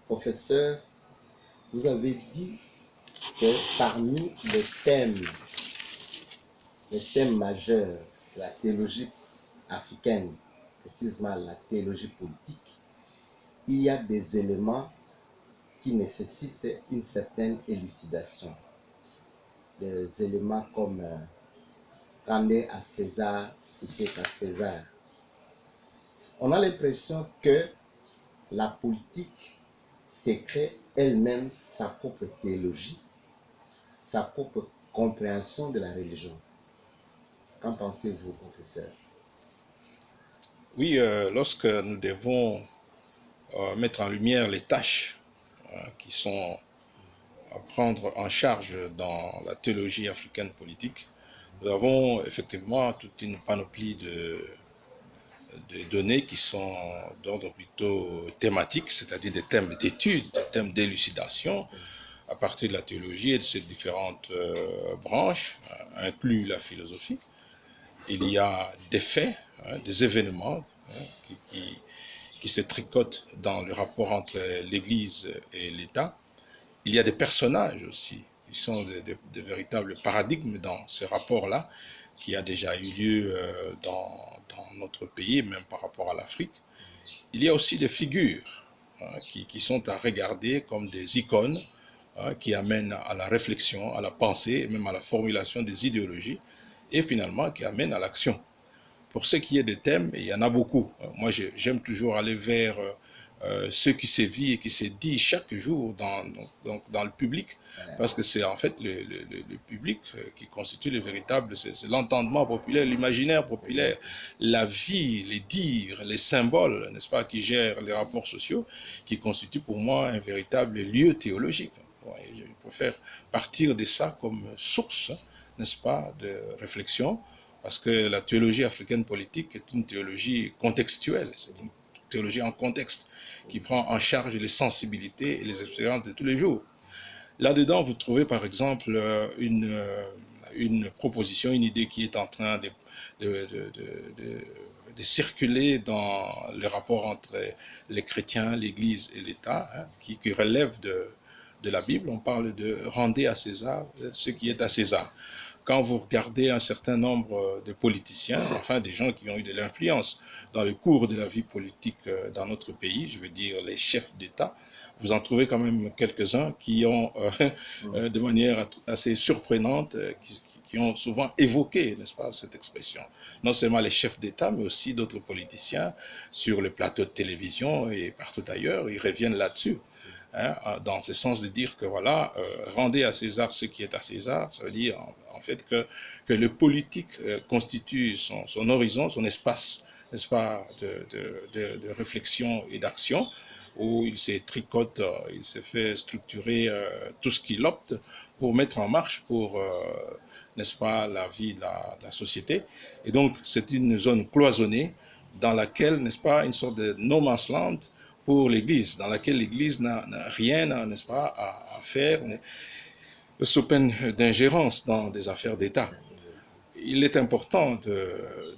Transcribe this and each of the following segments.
Professeur, vous avez dit que parmi les thèmes majeurs de la théologie africaine, précisément la théologie politique, il y a des éléments qui nécessitent une certaine élucidation. Des éléments comme rendez à César ce qui est à César. On a l'impression que la politique s'écrit elle-même sa propre théologie, sa propre compréhension de la religion. Qu'en pensez-vous, professeur? Oui, lorsque nous devons mettre en lumière les tâches qui sont à prendre en charge dans la théologie africaine politique, nous avons effectivement toute une panoplie de données qui sont d'ordre plutôt thématique, c'est-à-dire des thèmes d'étude, des thèmes d'élucidation à partir de la théologie et de ses différentes branches, inclut la philosophie. Il y a des faits, des événements qui se tricotent dans le rapport entre l'Église et l'État. Il y a des personnages aussi, qui sont des véritables paradigmes dans ce rapport-là, qui a déjà eu lieu dans notre pays, même par rapport à l'Afrique. Il y a aussi des figures qui sont à regarder comme des icônes qui amènent à la réflexion, à la pensée, et même à la formulation des idéologies, et finalement qui amènent à l'action. Pour ce qui est des thèmes, il y en a beaucoup. Moi, j'aime toujours aller vers ce qui se vit et qui se dit chaque jour dans le public, parce que c'est en fait le public qui constitue le véritable, c'est l'entendement populaire, l'imaginaire populaire, la vie, les dires, les symboles, n'est-ce pas, qui gèrent les rapports sociaux, qui constituent pour moi un véritable lieu théologique. Je préfère partir de ça comme source, n'est-ce pas, de réflexion, parce que la théologie africaine politique est une théologie contextuelle, c'est une théologie en contexte, qui prend en charge les sensibilités et les expériences de tous les jours. Là-dedans, vous trouvez par exemple une proposition, une idée qui est en train de circuler dans le rapport entre les chrétiens, l'Église et l'État, qui relève de la Bible. On parle de « rendez à César ce qui est à César ». Quand vous regardez un certain nombre de politiciens, enfin des gens qui ont eu de l'influence dans le cours de la vie politique dans notre pays, je veux dire les chefs d'État, vous en trouvez quand même quelques-uns qui ont, de manière assez surprenante, qui ont souvent évoqué, n'est-ce pas, cette expression. Non seulement les chefs d'État, mais aussi d'autres politiciens sur les plateaux de télévision et partout ailleurs, ils reviennent là-dessus. Dans ce sens de dire que voilà, rendez à César ce qui est à César, ça veut dire en fait que le politique constitue son horizon, son espace, n'est-ce pas, de réflexion et d'action, où il se tricote, il se fait structurer tout ce qu'il opte pour mettre en marche pour, n'est-ce pas, la vie de la société. Et donc, c'est une zone cloisonnée dans laquelle, n'est-ce pas, une sorte de no man's land pour l'Église, dans laquelle l'Église n'a rien, n'est-ce pas, à faire, sous peine d'ingérence dans des affaires d'État. Il est important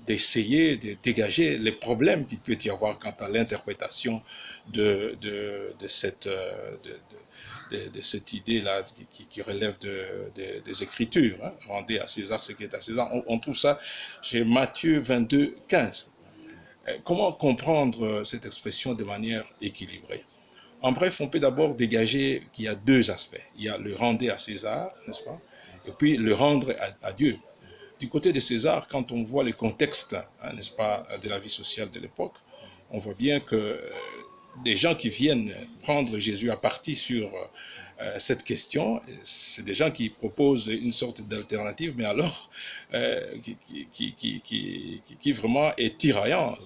d'essayer de dégager les problèmes qu'il peut y avoir quant à l'interprétation de cette idée-là qui relève des Écritures. Rendez à César ce qui est à César. On trouve ça chez Matthieu 22, 15. Comment comprendre cette expression de manière équilibrée? En bref, on peut d'abord dégager qu'il y a deux aspects. Il y a le rendre à César, n'est-ce pas? Et puis le rendre à Dieu. Du côté de César, quand on voit le contexte, n'est-ce pas, de la vie sociale de l'époque, on voit bien que des gens qui viennent prendre Jésus à partie sur cette question, c'est des gens qui proposent une sorte d'alternative, mais alors qui vraiment est tiraillant.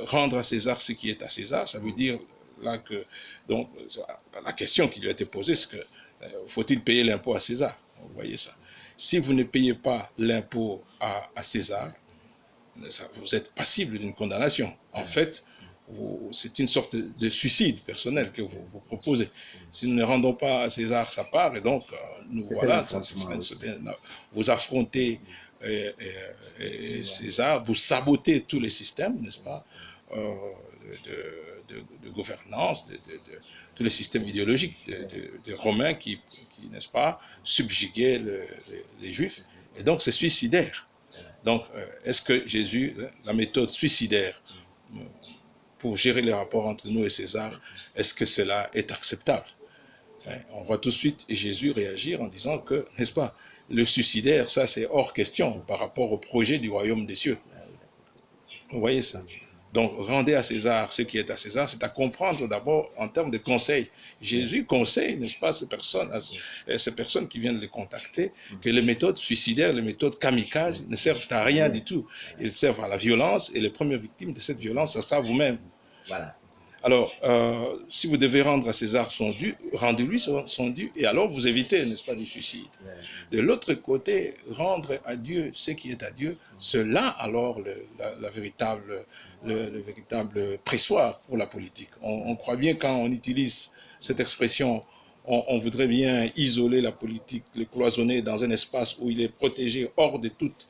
Rendre à César ce qui est à César, ça veut dire là que donc la question qui lui a été posée, c'est que faut-il payer l'impôt à César? Vous voyez ça. Si vous ne payez pas l'impôt à César, vous êtes passible d'une condamnation. En fait, c'est une sorte de suicide personnel que vous proposez. Si nous ne rendons pas à César sa part, et donc nous voilà, vous affrontez César, vous sabotez tous les systèmes, n'est-ce pas, de gouvernance, de tout le système idéologique des Romains qui n'est-ce pas, subjuguaient les Juifs. Et donc, c'est suicidaire. Donc, est-ce que Jésus, la méthode suicidaire pour gérer les rapports entre nous et César, est-ce que cela est acceptable? On voit tout de suite Jésus réagir en disant que, n'est-ce pas, le suicidaire, ça c'est hors question par rapport au projet du royaume des cieux. Vous voyez ça? Donc, rendez à César ce qui est à César, c'est à comprendre d'abord en termes de conseil. Jésus conseille, n'est-ce pas, ces personnes qui viennent les contacter, que les méthodes suicidaires, les méthodes kamikazes ne servent à rien du tout. Elles servent à la violence et les premières victimes de cette violence, ce sera vous-même. Voilà. Alors, si vous devez rendre à César son dû, rendez-lui son dû, et alors vous évitez, n'est-ce pas, du suicide. De l'autre côté, rendre à Dieu ce qui est à Dieu, cela alors le véritable pressoir pour la politique. On croit bien quand on utilise cette expression, on voudrait bien isoler la politique, le cloisonner dans un espace où il est protégé hors de toute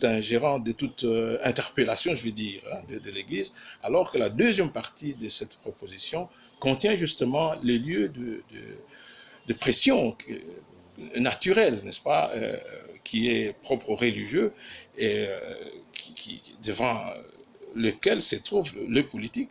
ingérence, de toute interpellation, je veux dire, hein, de l'Église, alors que la deuxième partie de cette proposition contient justement les lieux de pression naturelle, n'est-ce pas, qui est propre aux religieux et devant lequel se trouve le politique.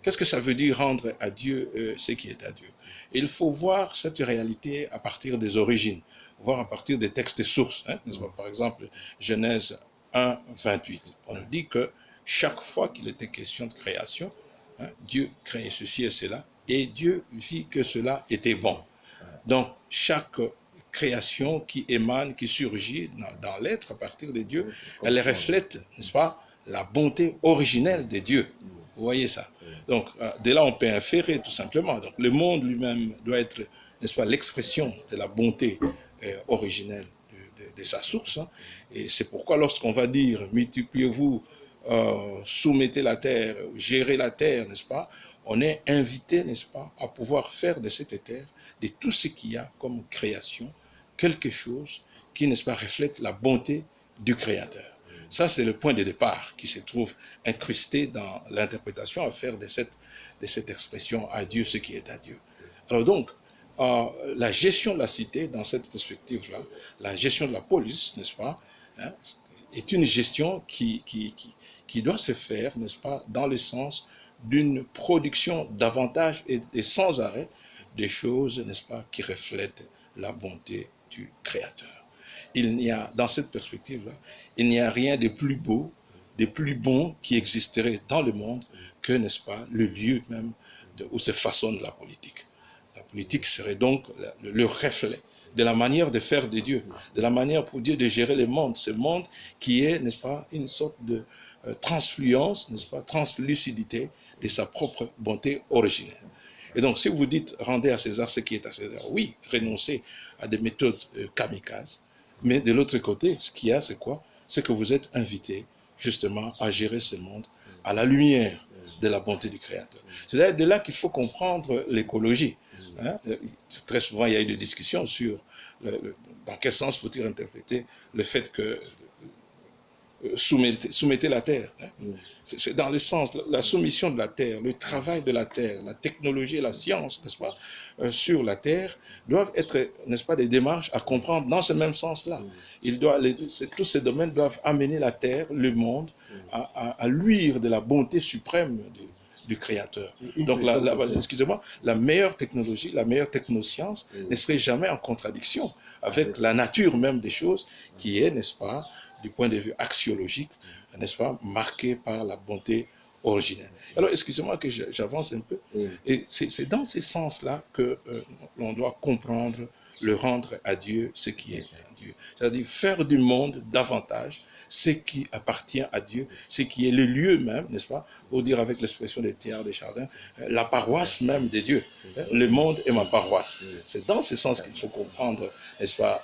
Qu'est-ce que ça veut dire rendre à Dieu ce qui est à Dieu? Il faut voir cette réalité à partir des origines, voir à partir des textes sources. Hein, par exemple, Genèse 1, 28. On nous dit que chaque fois qu'il était question de création, hein, Dieu créait ceci et cela, et Dieu vit que cela était bon. Donc, chaque création qui émane, qui surgit dans l'être à partir de Dieu, elle reflète, n'est-ce pas, la bonté originelle de Dieu. Vous voyez ça? Donc, de là, on peut inférer tout simplement. Donc, le monde lui-même doit être, n'est-ce pas, l'expression de la bonté originelle de sa source. Hein. Et c'est pourquoi lorsqu'on va dire, multipliez-vous, soumettez la terre, gérez la terre, n'est-ce pas, on est invité, n'est-ce pas, à pouvoir faire de cette terre, de tout ce qu'il y a comme création, quelque chose qui, n'est-ce pas, reflète la bonté du Créateur. Ça, c'est le point de départ qui se trouve incrusté dans l'interprétation à faire de cette expression « à Dieu ce qui est à Dieu ». Alors donc, la gestion de la cité, dans cette perspective-là, la gestion de la police, n'est-ce pas, hein, est une gestion qui doit se faire, n'est-ce pas, dans le sens d'une production davantage et sans arrêt des choses, n'est-ce pas, qui reflètent la bonté du Créateur. Il n'y a, dans cette perspective-là, il n'y a rien de plus beau, de plus bon qui existerait dans le monde que, n'est-ce pas, le lieu même où se façonne la politique. La politique serait donc le reflet de la manière de faire de Dieu, de la manière pour Dieu de gérer le monde, ce monde qui est, n'est-ce pas, une sorte de transfluence, n'est-ce pas, translucidité de sa propre bonté originelle. Et donc, si vous dites, rendez à César ce qui est à César, oui, renoncez à des méthodes kamikazes, mais de l'autre côté, ce qu'il y a, c'est quoi? C'est que vous êtes invité, justement, à gérer ce monde à la lumière de la bonté du Créateur. C'est d'ailleurs de là qu'il faut comprendre l'écologie. Hein? Très souvent, il y a eu des discussions sur dans quel sens faut-il interpréter le fait que soumettez la terre. Hein? C'est dans le sens, la soumission de la terre, le travail de la terre, la technologie et la science, n'est-ce pas, sur la terre, doivent être, n'est-ce pas, des démarches à comprendre dans ce même sens-là. Tous ces domaines doivent amener la terre, le monde, à luire de la bonté suprême du Créateur. Donc, excusez-moi, la meilleure technologie, la meilleure technoscience ne serait jamais en contradiction avec la nature même des choses qui est, n'est-ce pas, du point de vue axiologique, n'est-ce pas, marqué par la bonté originelle. Alors, excusez-moi que j'avance un peu. Et c'est dans ce sens-là que l'on doit comprendre le rendre à Dieu ce qui est à Dieu. C'est-à-dire faire du monde davantage ce qui appartient à Dieu, ce qui est le lieu même, n'est-ce pas, pour dire avec l'expression des Théâtres des Chardins, la paroisse même de Dieu. Le monde est ma paroisse. C'est dans ce sens qu'il faut comprendre, n'est-ce pas,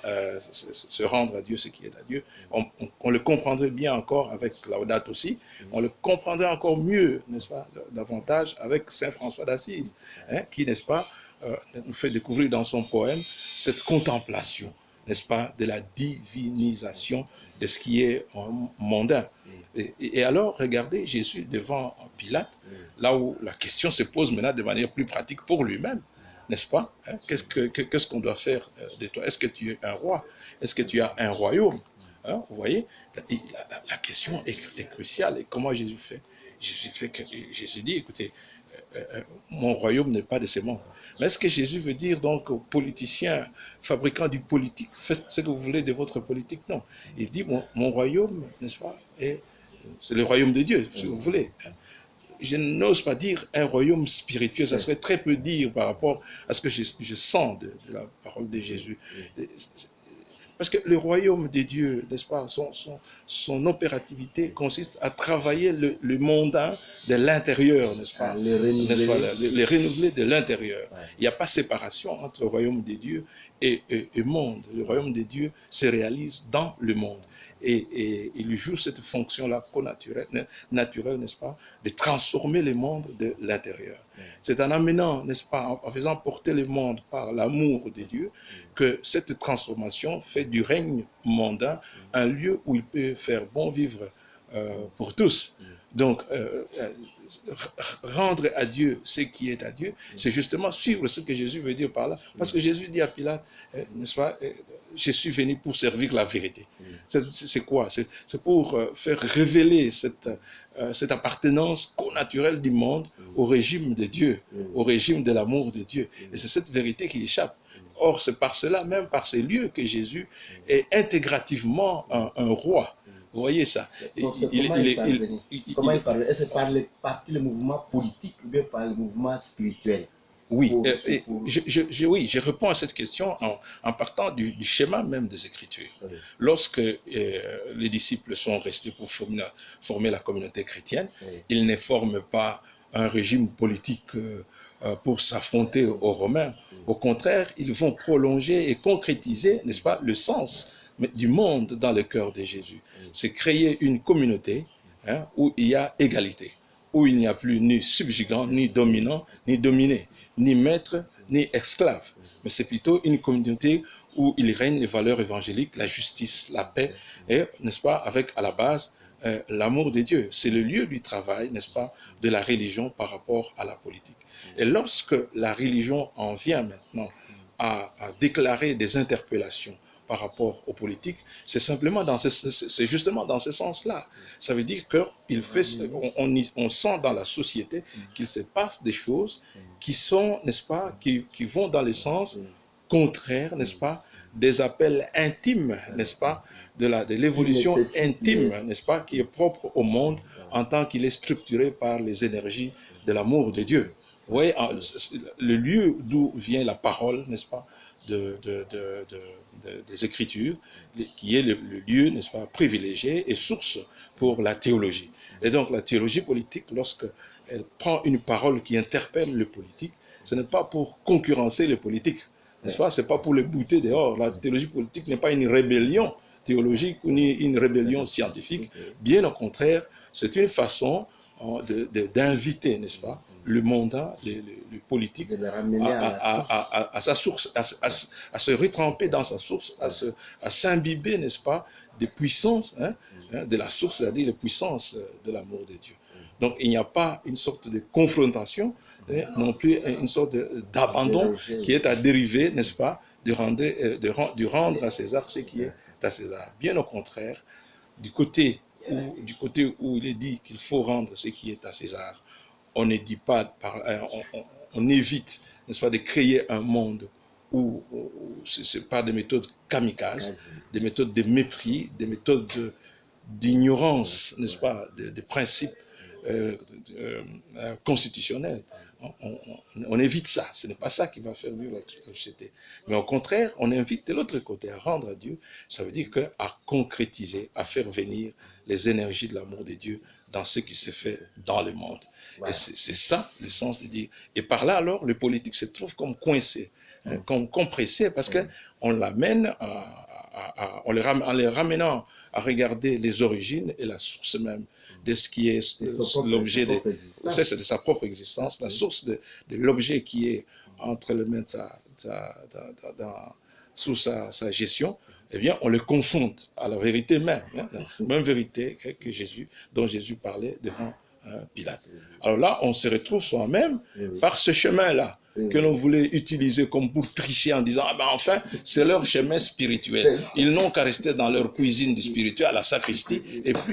se rendre à Dieu ce qui est à Dieu. On le comprendrait bien encore avec Laudato aussi, on le comprendrait encore mieux, n'est-ce pas, davantage avec Saint François d'Assise, hein, qui, n'est-ce pas, nous fait découvrir dans son poème cette contemplation, n'est-ce pas, de la divinisation de ce qui est mondain. Et alors, regardez Jésus devant Pilate, là où la question se pose maintenant de manière plus pratique pour lui-même, n'est-ce pas? Hein? Qu'est-ce qu'on doit faire de toi? Est-ce que tu es un roi? Est-ce que tu as un royaume? Hein? Vous voyez, la question est cruciale. Et comment Jésus fait? Jésus dit, écoutez, mon royaume n'est pas de ce monde. Mais est-ce que Jésus veut dire donc aux politiciens, fabricants du politique, faites ce que vous voulez de votre politique? Non. Il dit, mon royaume, n'est-ce pas, c'est le royaume de Dieu, si vous voulez. Je n'ose pas dire un royaume spirituel, ça serait très peu dire par rapport à ce que je sens de la parole de Jésus. Parce que le royaume de Dieu, n'est-ce pas, son opérativité consiste à travailler le mondain de l'intérieur, n'est-ce pas, les renouveler de l'intérieur. Il n'y a pas séparation entre le royaume de Dieu et monde. Le royaume de Dieu se réalise dans le monde. Et il joue cette fonction-là naturelle, n'est-ce pas, de transformer le monde de l'intérieur. C'est en amenant, n'est-ce pas, en faisant porter le monde par l'amour de Dieu, que cette transformation fait du règne mondain un lieu où il peut faire bon vivre pour tous. Donc, rendre à Dieu ce qui est à Dieu, c'est justement suivre ce que Jésus veut dire par là. Parce que Jésus dit à Pilate, n'est-ce pas, je suis venu pour servir la vérité. C'est quoi? C'est pour faire révéler cette appartenance connaturelle du monde au régime de Dieu, au régime de l'amour de Dieu. Et c'est cette vérité qui échappe. Or, c'est par cela, même par ces lieux, que Jésus est intégrativement un roi. Vous voyez ça? Comment il parle? Est-ce par le mouvement politique ou bien par le mouvement spirituel? Oui, je réponds à cette question en partant du schéma même des Écritures. Oui. Lorsque les disciples sont restés pour former la communauté chrétienne, oui, ils ne forment pas un régime politique pour s'affronter aux Romains. Oui. Au contraire, ils vont prolonger et concrétiser, n'est-ce pas, le sens du monde dans le cœur de Jésus. Oui. C'est créer une communauté où il y a égalité, où il n'y a plus ni subjugant, ni dominant, ni dominé, ni maître, ni esclave. Mais c'est plutôt une communauté où il règne les valeurs évangéliques, la justice, la paix, et, n'est-ce pas, avec à la base l'amour de Dieu. C'est le lieu du travail, n'est-ce pas, de la religion par rapport à la politique. Et lorsque la religion en vient maintenant à déclarer des interpellations par rapport aux politiques, c'est justement dans ce sens-là. Ça veut dire qu'on sent dans la société qu'il se passe des choses qui sont, n'est-ce pas, qui vont dans le sens contraire, n'est-ce pas, des appels intimes, n'est-ce pas, de l'évolution intime, n'est-ce pas, qui est propre au monde en tant qu'il est structuré par les énergies de l'amour de Dieu. Vous voyez, le lieu d'où vient la parole, n'est-ce pas, des Écritures, qui est le lieu, n'est-ce pas, privilégié et source pour la théologie. Et donc la théologie politique, lorsqu'elle prend une parole qui interpelle le politique, ce n'est pas pour concurrencer le politique, n'est-ce pas? Ce n'est pas pour le bouter dehors. La théologie politique n'est pas une rébellion théologique ou une rébellion scientifique. Bien au contraire, c'est une façon d'inviter, n'est-ce pas, le mondain, le politique, à sa source, à se retremper dans sa source, à s'imbiber, n'est-ce pas, des puissances, de la source, c'est-à-dire les puissances de l'amour de Dieu. Donc il n'y a pas une sorte de confrontation, non plus une sorte d'abandon qui est à dériver, n'est-ce pas, du rendre à César ce qui est à César. Bien au contraire, du côté où il est dit qu'il faut rendre ce qui est à César, on ne dit pas, on évite, n'est-ce pas, de créer un monde où ce n'est pas des méthodes kamikazes, des méthodes de mépris, des méthodes d'ignorance, n'est-ce pas, des principes constitutionnels. On évite ça, ce n'est pas ça qui va faire vivre la société. Mais au contraire, on invite de l'autre côté à rendre à Dieu, ça veut dire à concrétiser, à faire venir les énergies de l'amour de Dieu dans ce qui se fait dans le monde. Wow. Et c'est ça le sens de dire. Et par là, alors, le politique se trouve comme coincé, comme compressé, parce qu'on l'amène en les ramenant à regarder les origines et la source même de ce qui est l'objet de sa propre existence, la source de l'objet qui est entre les mains sous sa gestion. eh bien, on les confronte à la vérité même, hein, la même vérité que Jésus, dont Jésus parlait devant Pilate. Alors là, on se retrouve soi-même par ce chemin-là, que l'on voulait utiliser comme pour tricher en disant, ah ben enfin, c'est leur chemin spirituel. Ils n'ont qu'à rester dans leur cuisine du spirituel, à la sacristie, et puis